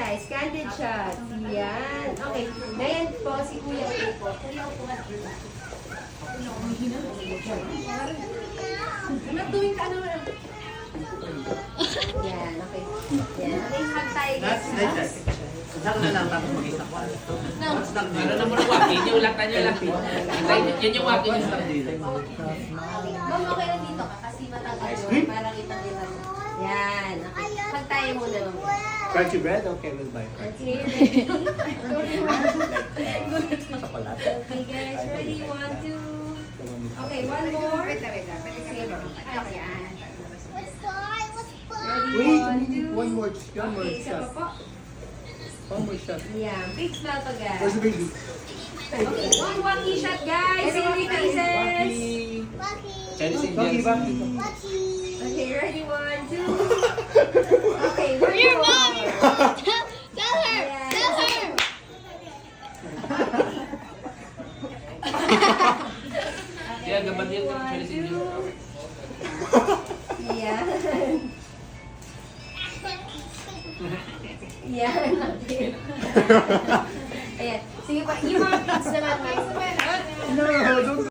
guys. Candid shot. Yan. Okay. Ngayon po, si Kuya po. Kuya po. Tuwing ka naman. Yan, okay. Yan. Hag tayo guys. Saan na lang tapos mag-isa ko? Ano naman ang walking? Yung lata niya lang. Yan yung walking yung stop dito. Ma'am, okay lang dito ka kasi matanggal yun. Para kita-kita mo. Yan. Okay. Hag tayo muna ma'am. Crunchy bread? Okay, we'll buy. Okay, okay guys, ready? 1, 2. Okay, one more. Sige, okay. Ready? 1, 2. One more shot. Okay, isa pa po. One more shot. Yeah, big smell to guys. Where's the baby? Okay, one wacky shot guys. Silly faces. Chinese Baki, Indians. baki. Okay, ready? 1, 2. Okay, one Your more. mom! Tell her! Tell her! Kaya gabat yan ng Chinese Indians. Yan. Yan. Ayan. Sige pa, yung mga kids naman. No, don't